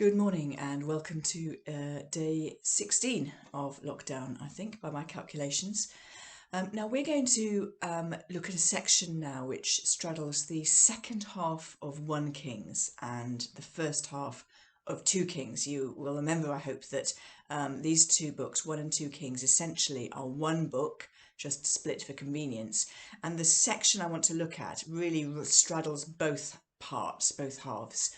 Good morning and welcome to day 16 of lockdown, I think, by my calculations. Now we're going to look at a section now which straddles the second half of 1 Kings and the first half of 2 Kings. You will remember, I hope, that these two books, 1 and 2 Kings, essentially are one book, just split for convenience. And the section I want to look at really straddles both parts, both halves.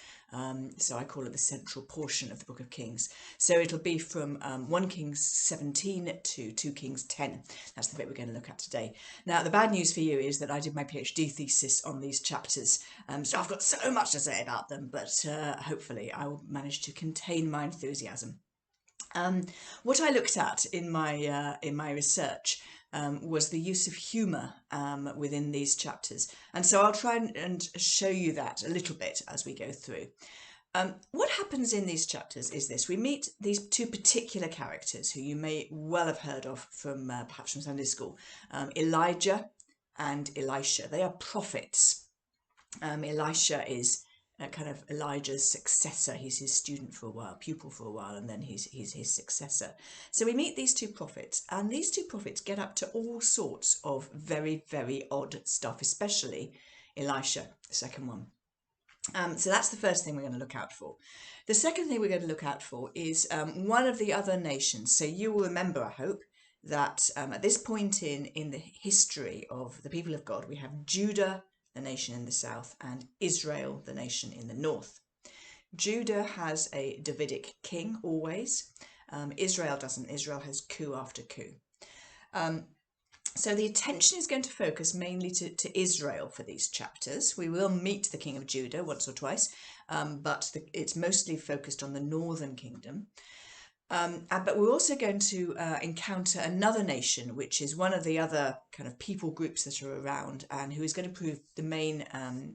So I call it the central portion of the Book of Kings. So it'll be from 1 Kings 17 to 2 Kings 10. That's the bit we're going to look at today. Now, the bad news for you is that I did my PhD thesis on these chapters, so I've got so much to say about them, but hopefully I will manage to contain my enthusiasm. What I looked at in my research was the use of humour within these chapters, and so I'll try and show you that a little bit as we go through. What happens in these chapters is this: we meet these two particular characters who you may well have heard of from perhaps from Sunday school, Elijah and Elisha. They are prophets. Elisha is kind of Elijah's successor. He's his student for a while, pupil for a while, and then he's his successor. So we meet these two prophets, and these two prophets get up to all sorts of very, very odd stuff, especially Elisha, the second one. So that's the first thing we're going to look out for. The second thing we're going to look out for is one of the other nations. So you will remember, I hope, that at this point in the history of the people of God, we have Judah, the nation in the south, and Israel, the nation in the north. Judah has a Davidic king always. Israel doesn't. Israel has coup after coup. So the attention is going to focus mainly to Israel for these chapters. We will meet the king of Judah once or twice, but it's mostly focused on the northern kingdom. But we're also going to encounter another nation, which is one of the other kind of people groups that are around and who is going to prove the main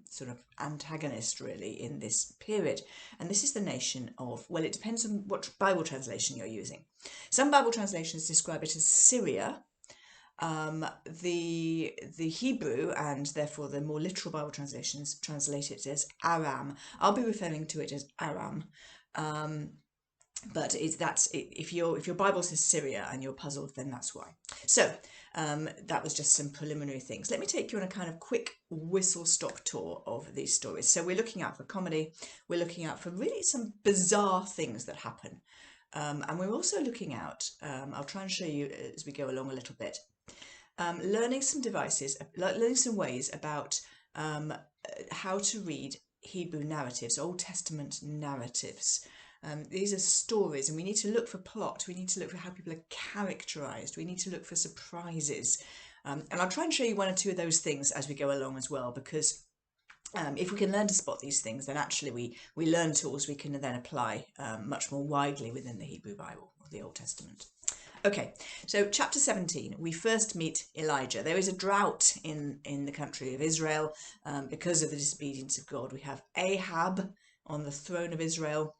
sort of antagonist really in this period. And this is the nation of, well, it depends on what Bible translation you're using. Some Bible translations describe it as Syria. The Hebrew and therefore the more literal Bible translations translate it as Aram. I'll be referring to it as Aram. But if your Bible says Syria and you're puzzled, then that's why. So that was just some preliminary things. Let me take you on a kind of quick whistle-stop tour of these stories. So we're looking out for comedy. We're looking out for really some bizarre things that happen. And we're also looking out, I'll try and show you as we go along a little bit, learning some ways about how to read Hebrew narratives, Old Testament narratives. These are stories, and we need to look for plot. We need to look for how people are characterised. We need to look for surprises. And I'll try and show you one or two of those things as we go along as well, because if we can learn to spot these things, then actually we learn tools we can then apply much more widely within the Hebrew Bible, or the Old Testament. Okay, so chapter 17, we first meet Elijah. There is a drought in the country of Israel because of the disobedience of God. We have Ahab on the throne of Israel,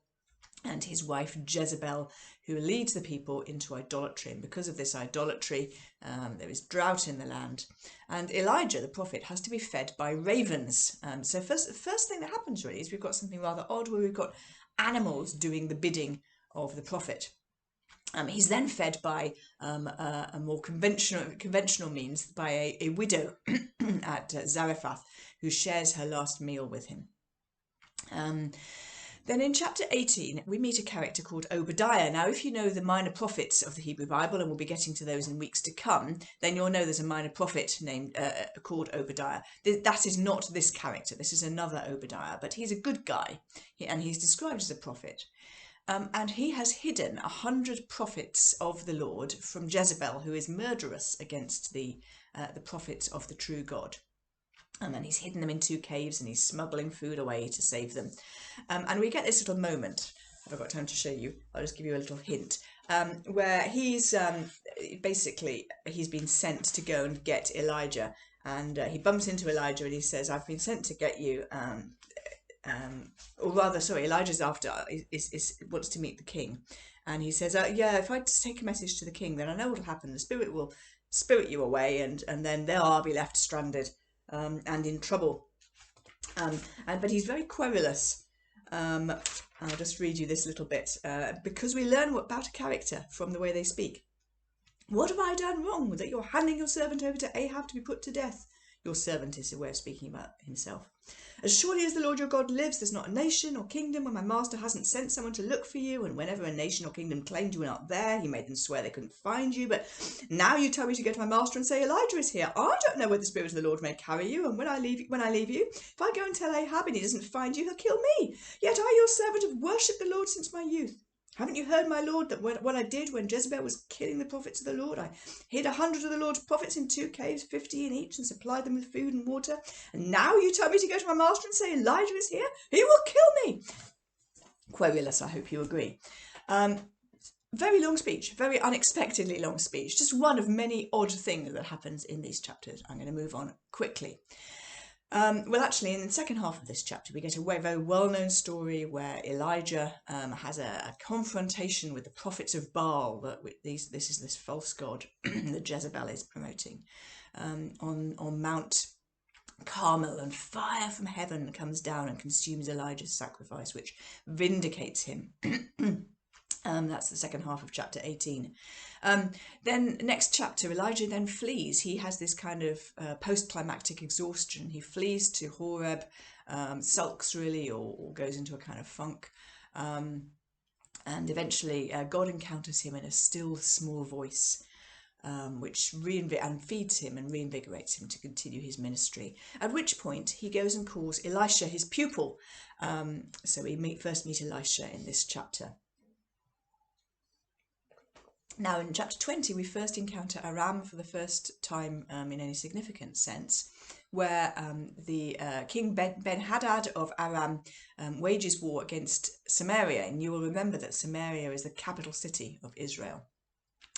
and his wife Jezebel, who leads the people into idolatry. And because of this idolatry, there is drought in the land. And Elijah, the prophet, has to be fed by ravens. So the first thing that happens really is we've got something rather odd where we've got animals doing the bidding of the prophet. He's then fed by a more conventional means by a widow at Zarephath, who shares her last meal with him. Then in chapter 18, we meet a character called Obadiah. Now, if you know the minor prophets of the Hebrew Bible, and we'll be getting to those in weeks to come, then you'll know there's a minor prophet named called Obadiah. That is not this character. This is another Obadiah, but he's a good guy, and he's described as a prophet. And he has hidden 100 prophets of the Lord from Jezebel, who is murderous against the prophets of the true God. And then he's hidden them in 2 caves and he's smuggling food away to save them. And we get this little moment. Have I got time to show you? I'll just give you a little hint. Where he's been sent to go and get Elijah. And he bumps into Elijah and he says, I've been sent to get you. Elijah's after, wants to meet the king. And he says, yeah, if I just take a message to the king, then I know what will happen. The spirit will spirit you away and then I'll be left stranded. And in trouble. But he's very querulous. I'll just read you this little bit, because we learn about a character from the way they speak. What have I done wrong that you're handing your servant over to Ahab to be put to death? Your servant is a way of speaking about himself. As surely as the Lord your God lives, there's not a nation or kingdom where my master hasn't sent someone to look for you, and whenever a nation or kingdom claimed you were not there, he made them swear they couldn't find you. But now you tell me to go to my master and say Elijah is here. I don't know where the Spirit of the Lord may carry you, and when I leave you, if I go and tell Ahab and he doesn't find you, he'll kill me. Yet I, your servant, have worshipped the Lord since my youth. Haven't you heard, my lord, that what I did when Jezebel was killing the prophets of the Lord? I hid 100 of the Lord's prophets in 2 caves, 50 in each, and supplied them with food and water. And now you tell me to go to my master and say Elijah is here? He will kill me. Querulous, I hope you agree. Very long speech, very unexpectedly long speech. Just one of many odd things that happens in these chapters. I'm going to move on quickly. Well, actually, in the second half of this chapter, we get a very well-known story where Elijah has a confrontation with the prophets of Baal. This is this false god that Jezebel is promoting on Mount Carmel, and fire from heaven comes down and consumes Elijah's sacrifice, which vindicates him. That's the second half of chapter 18. Then next chapter, Elijah then flees. He has this kind of post-climactic exhaustion. He flees to Horeb, sulks really, or goes into a kind of funk. And eventually God encounters him in a still small voice, which feeds him and reinvigorates him to continue his ministry. At which point he goes and calls Elisha his pupil. So we first meet Elisha in this chapter. Now, in chapter 20, we first encounter Aram for the first time in any significant sense, where the King Ben-Hadad of Aram wages war against Samaria. And you will remember that Samaria is the capital city of Israel.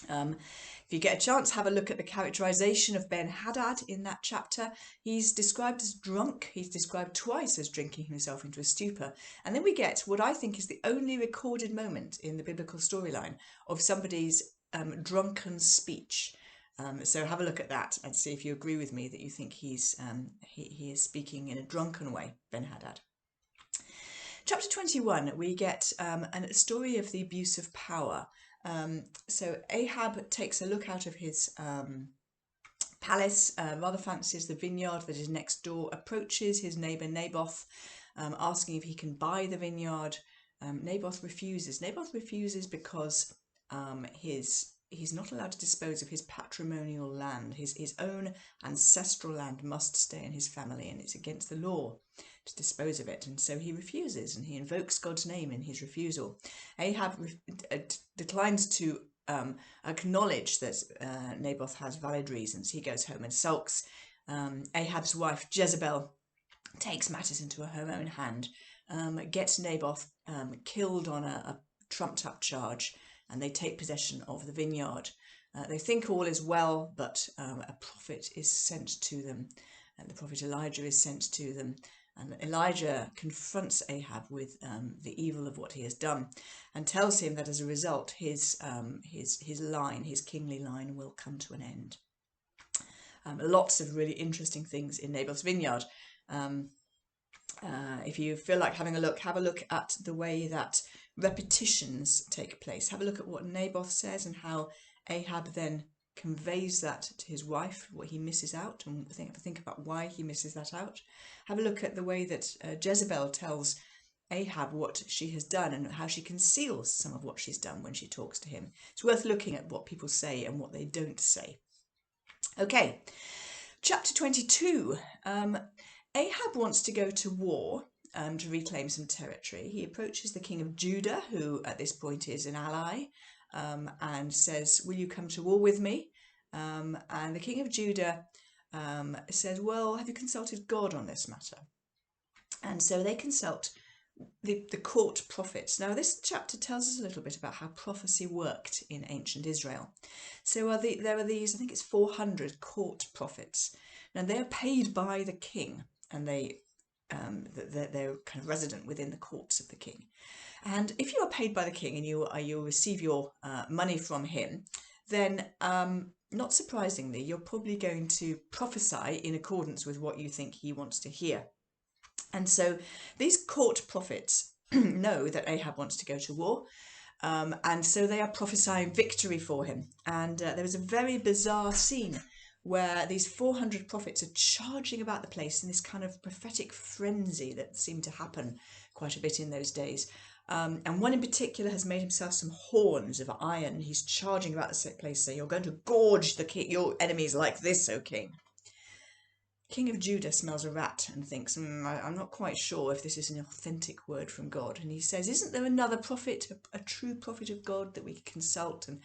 If you get a chance, have a look at the characterization of Ben-Hadad in that chapter. He's described as drunk. He's described twice as drinking himself into a stupor. And then we get what I think is the only recorded moment in the biblical storyline of somebody's drunken speech. So have a look at that and see if you agree with me that you think he is speaking in a drunken way, Ben-Hadad. Chapter 21, we get a story of the abuse of power. So Ahab takes a look out of his palace, rather fancies the vineyard that is next door, approaches his neighbour Naboth, asking if he can buy the vineyard. Naboth refuses. Naboth refuses because he's not allowed to dispose of his patrimonial land. His own ancestral land must stay in his family, and it's against the law to dispose of it. And so he refuses, and he invokes God's name in his refusal. Ahab declines to acknowledge that Naboth has valid reasons. He goes home and sulks. Ahab's wife Jezebel takes matters into her own hand, gets Naboth killed on a trumped up charge, and they take possession of the vineyard. They think all is well, but a prophet is sent to them, and the prophet Elijah is sent to them. And Elijah confronts Ahab with the evil of what he has done, and tells him that as a result, his kingly line, will come to an end. Lots of really interesting things in Naboth's vineyard. If you feel like having a look, have a look at the way that repetitions take place. Have a look at what Naboth says and how Ahab then conveys that to his wife, what he misses out, and think about why he misses that out. Have a look at the way that Jezebel tells Ahab what she has done and how she conceals some of what she's done when she talks to him. It's worth looking at what people say and what they don't say. Okay, chapter 22. Ahab wants to go to war to reclaim some territory. He approaches the king of Judah, who at this point is an ally, and says, will you come to war with me? And the king of Judah says, well, have you consulted God on this matter? And so they consult the court prophets. Now, this chapter tells us a little bit about how prophecy worked in ancient Israel. So there are these, I think it's 400 court prophets. Now, they're paid by the king, and they're kind of resident within the courts of the king. And if you are paid by the king and you receive your money from him, then not surprisingly, you're probably going to prophesy in accordance with what you think he wants to hear. And so these court prophets know that Ahab wants to go to war. And so they are prophesying victory for him. And there was a very bizarre scene where these 400 prophets are charging about the place in this kind of prophetic frenzy that seemed to happen quite a bit in those days. And one in particular has made himself some horns of iron. He's charging about the place, saying, "You're going to gorge your enemies like this, O king." King of Judah smells a rat and thinks, I'm not quite sure if this is an authentic word from God. And he says, "Isn't there another prophet, a true prophet of God that we could consult?" And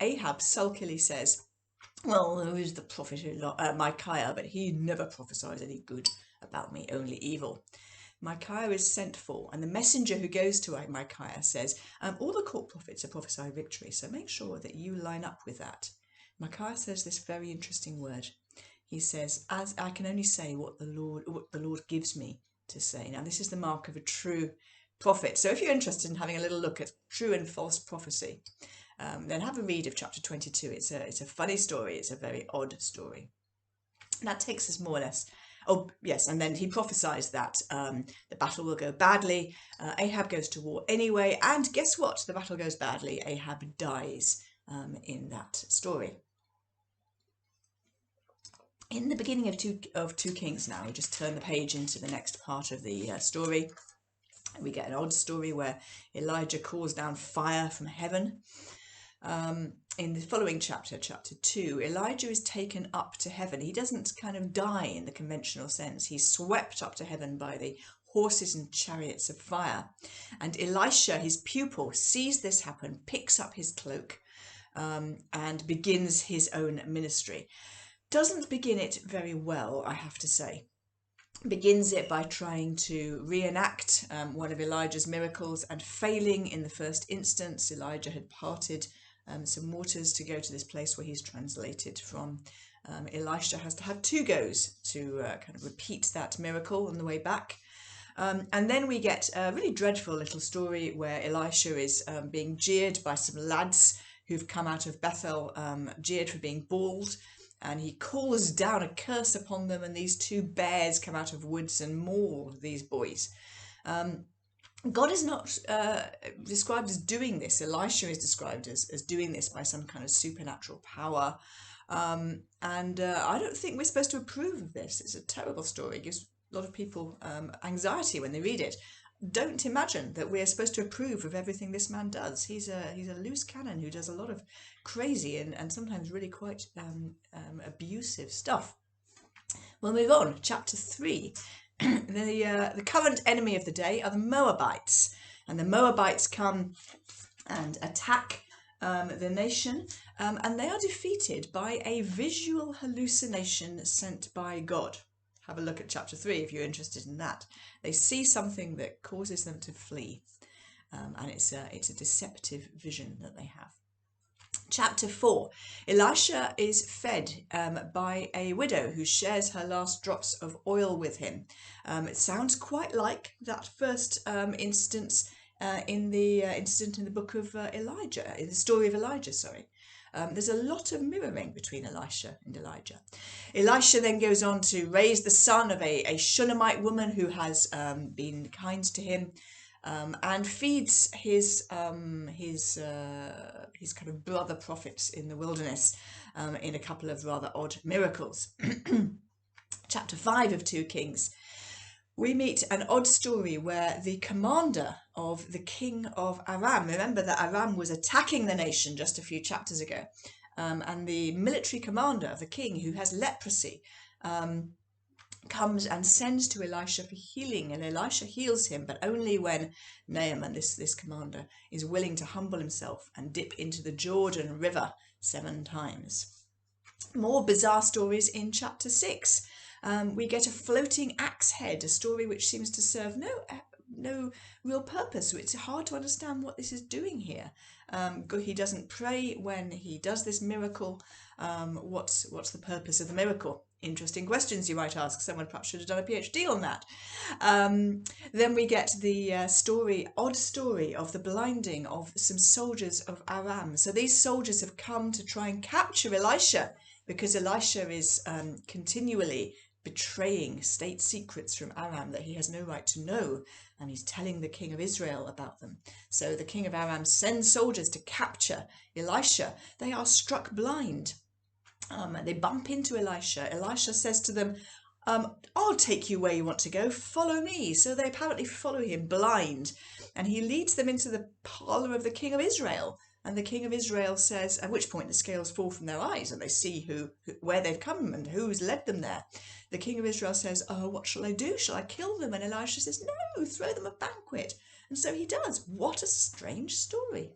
Ahab sulkily says, "Well, there is the prophet Micaiah, but he never prophesies any good about me, only evil." Micaiah is sent for, and the messenger who goes to Micaiah says, "All the court prophets are prophesying victory, so make sure that you line up with that." Micaiah says this very interesting word. He says, "As I can only say what the Lord gives me to say." Now, this is the mark of a true prophet. So if you're interested in having a little look at true and false prophecy, then have a read of chapter 22. It's a funny story. It's a very odd story. And that takes us more or less. Oh, yes, and then he prophesies that the battle will go badly. Ahab goes to war anyway, and guess what? The battle goes badly. Ahab dies in that story. In the beginning of 2 Kings now, we just turn the page into the next part of the story. We get an odd story where Elijah calls down fire from heaven. In the following chapter, chapter 2, Elijah is taken up to heaven. He doesn't kind of die in the conventional sense. He's swept up to heaven by the horses and chariots of fire. And Elisha, his pupil, sees this happen, picks up his cloak, and begins his own ministry. Doesn't begin it very well, I have to say. Begins it by trying to reenact one of Elijah's miracles and failing in the first instance. Elijah had parted some waters to go to this place where he's translated from. Elisha has to have 2 goes to kind of repeat that miracle on the way back. And then we get a really dreadful little story where Elisha is being jeered by some lads who've come out of Bethel, jeered for being bald. And he calls down a curse upon them, and these 2 bears come out of woods and maul these boys. God is not described as doing this. Elisha is described as doing this by some kind of supernatural power. And I don't think we're supposed to approve of this. It's a terrible story. It gives a lot of people anxiety when they read it. Don't imagine that we're supposed to approve of everything this man does. He's a loose cannon who does a lot of crazy and sometimes really quite abusive stuff. We'll move on. Chapter 3. The current enemy of the day are the Moabites. And the Moabites come and attack the nation. And they are defeated by a visual hallucination sent by God. Have a look at chapter 3 if you're interested in that. They see something that causes them to flee. And it's a deceptive vision that they have. Chapter 4. Elisha is fed by a widow who shares her last drops of oil with him. It sounds quite like that first instance in the incident in the book of Elijah, in the story of Elijah, sorry. There's a lot of mirroring between Elisha and Elijah. Elisha then goes on to raise the son of a Shunammite woman who has been kind to him, and feeds his kind of brother prophets in the wilderness in a couple of rather odd miracles. Chapter 5 of 2 Kings. We meet an odd story where the commander of the king of Aram, remember that Aram was attacking the nation just a few chapters ago, and the military commander of the king, who has leprosy, comes and sends to Elisha for healing, and Elisha heals him, but only when Naaman, this commander, is willing to humble himself and dip into the Jordan River 7 times. More bizarre stories in chapter 6. We get a floating axe head, a story which seems to serve no real purpose. So it's hard to understand what this is doing here. He doesn't pray when he does this miracle. What's the purpose of the miracle? Interesting questions, you might ask. Someone perhaps should have done a PhD on that. Then we get the odd story of the blinding of some soldiers of Aram. So these soldiers have come to try and capture Elisha, because Elisha is continually betraying state secrets from Aram that he has no right to know, and he's telling the king of Israel about them. So the king of Aram sends soldiers to capture Elisha. They are struck blind. They bump into Elisha. Elisha says to them, I'll take you where you want to go, follow me. So they apparently follow him blind, and he leads them into the parlour of the king of Israel. And the king of Israel says, at which point the scales fall from their eyes and they see where they've come and who's led them there. The king of Israel says, oh, what shall I do? Shall I kill them? And Elisha says, no, throw them a banquet. And so he does. What a strange story.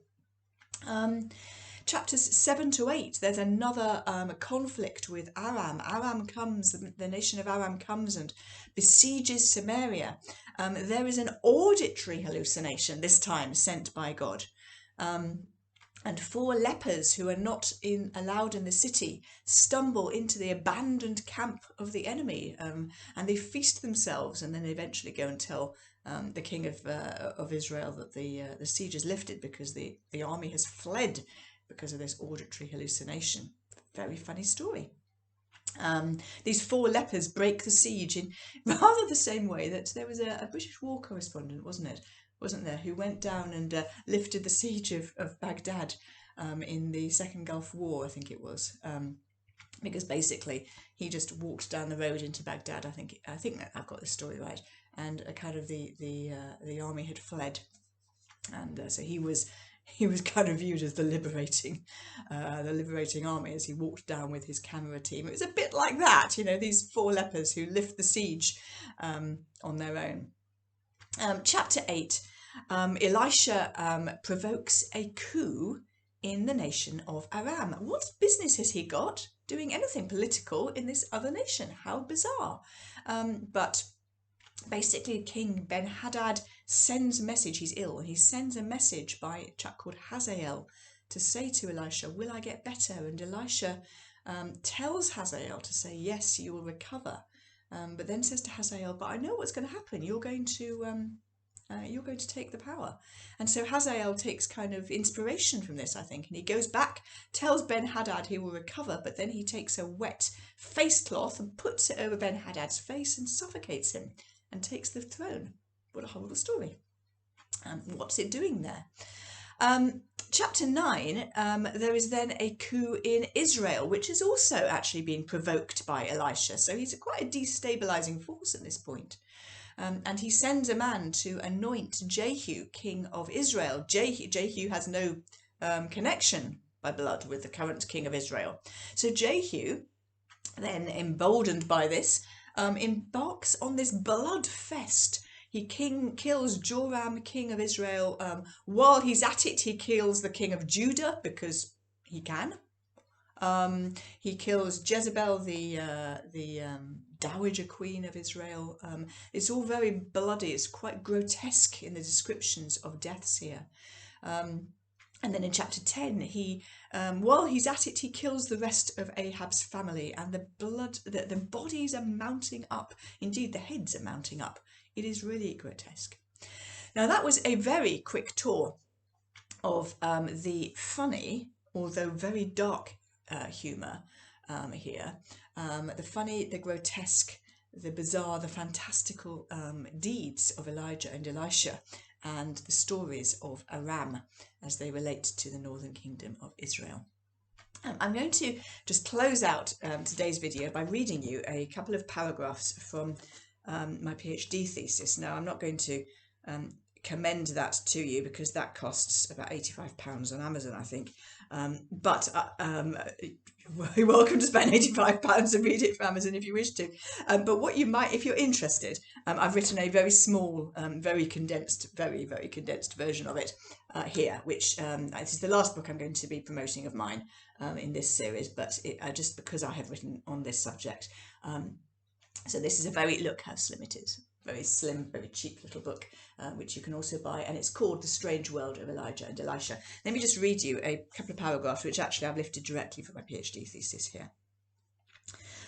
Chapters 7 to 8, there's another conflict with Aram. Aram comes, the nation of Aram comes and besieges Samaria. There is an auditory hallucination, this time sent by God. And 4 lepers who are not allowed in the city stumble into the abandoned camp of the enemy, and they feast themselves, and then eventually go and tell the king of Israel that the siege is lifted because the army has fled because of this auditory hallucination. Very funny story. These 4 lepers break the siege in rather the same way that there was a British war correspondent, wasn't there, who went down and lifted the siege of Baghdad in the Second Gulf War, I think it was, because basically he just walked down the road into Baghdad. I think that I've got this story right, and kind of the army had fled, and so he was kind of viewed as the liberating army as he walked down with his camera team. It was a bit like that, you know, these 4 lepers who lift the siege on their own. Chapter 8. Elisha provokes a coup in the nation of Aram. What business has he got doing anything political in this other nation? How bizarre. But basically King Ben-Hadad sends a message. He's ill, and he sends a message by a chap called Hazael to say to Elisha, will I get better? And Elisha tells Hazael to say, yes, you will recover. But then says to Hazael, but I know what's going to happen. You're going to take the power. And so Hazael takes kind of inspiration from this, I think, and he goes back, tells Ben-Hadad he will recover, but then he takes a wet face cloth and puts it over Ben-Hadad's face and suffocates him and takes the throne. What a horrible story. What's it doing there? Chapter 9, there is then a coup in Israel, which has also actually been provoked by Elisha. So he's quite a destabilising force at this point. And he sends a man to anoint Jehu, king of Israel. Jehu has no connection by blood with the current king of Israel. So Jehu, then emboldened by this, embarks on this blood fest. He kills Joram, king of Israel. While he's at it, he kills the king of Judah because he can. He kills Jezebel, the dowager queen of Israel. It's all very bloody. It's quite grotesque in the descriptions of deaths here. And then in chapter 10, while he's at it, he kills the rest of Ahab's family, and the bodies are mounting up. Indeed, the heads are mounting up. It is really grotesque. Now, that was a very quick tour of the funny, although very dark humour here. The funny, the grotesque, the bizarre, the fantastical deeds of Elijah and Elisha, and the stories of Aram as they relate to the northern kingdom of Israel. I'm going to just close out today's video by reading you a couple of paragraphs from my PhD thesis. Now, I'm not going to commend that to you because that costs about £85 on Amazon, I think. But you're welcome to spend £85 and read it from Amazon if you wish to. But what you might, if you're interested, I've written a very small, very condensed version of it here, which this is the last book I'm going to be promoting of mine in this series, but just because I have written on this subject. So this is a look how slim it is. Very slim, very cheap little book, which you can also buy, and it's called The Strange World of Elijah and Elisha. Let me just read you a couple of paragraphs, which actually I've lifted directly from my PhD thesis here.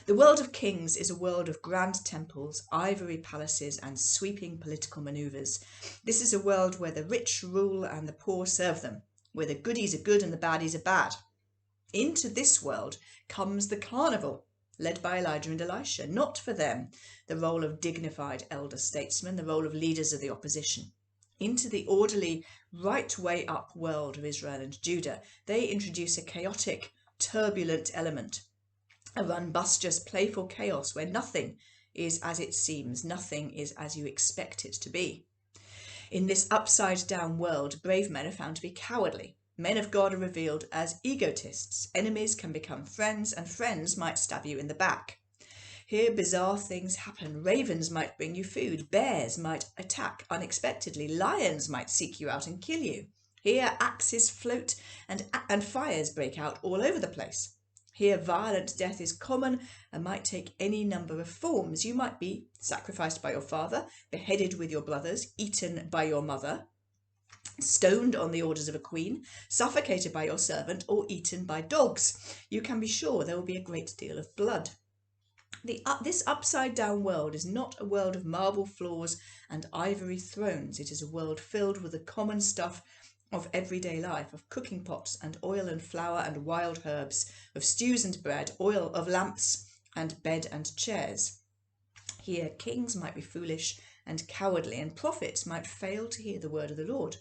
The world of kings is a world of grand temples, ivory palaces, and sweeping political manoeuvres. This is a world where the rich rule and the poor serve them, where the goodies are good and the baddies are bad. Into this world comes the carnival. led by Elijah and Elisha. Not for them the role of dignified elder statesmen, the role of leaders of the opposition. Into the orderly, right way up world of Israel and Judah, they introduce a chaotic, turbulent element, a rumbustious, playful chaos where nothing is as it seems, nothing is as you expect it to be. In this upside-down world, brave men are found to be cowardly. Men of God are revealed as egotists. Enemies can become friends, and friends might stab you in the back. Here, bizarre things happen. Ravens might bring you food. Bears might attack unexpectedly. Lions might seek you out and kill you. Here, axes float and fires break out all over the place. Here, violent death is common and might take any number of forms. You might be sacrificed by your father, beheaded with your brothers, eaten by your mother, stoned on the orders of a queen, suffocated by your servant, or eaten by dogs. You can be sure there will be a great deal of blood. This upside-down world is not a world of marble floors and ivory thrones. It is a world filled with the common stuff of everyday life, of cooking pots and oil and flour and wild herbs, of stews and bread, oil of lamps and bed and chairs. Here kings might be foolish and cowardly, and prophets might fail to hear the word of the Lord.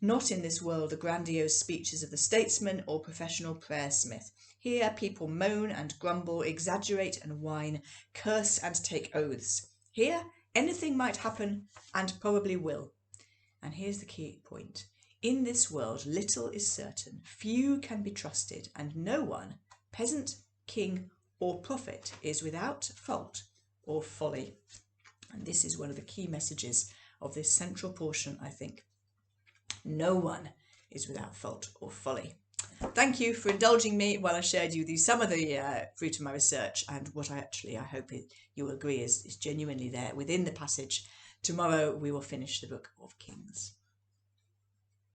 Not in this world the grandiose speeches of the statesman or professional prayer smith. Here people moan and grumble, exaggerate and whine, curse and take oaths. Here anything might happen and probably will. And here's the key point. In this world little is certain, few can be trusted, and no one, peasant, king or prophet, is without fault or folly. And this is one of the key messages of this central portion, I think. No one is without fault or folly. Thank you for indulging me while I shared with you some of the fruit of my research, and what I hope you will agree is genuinely there within the passage. Tomorrow we will finish the book of Kings.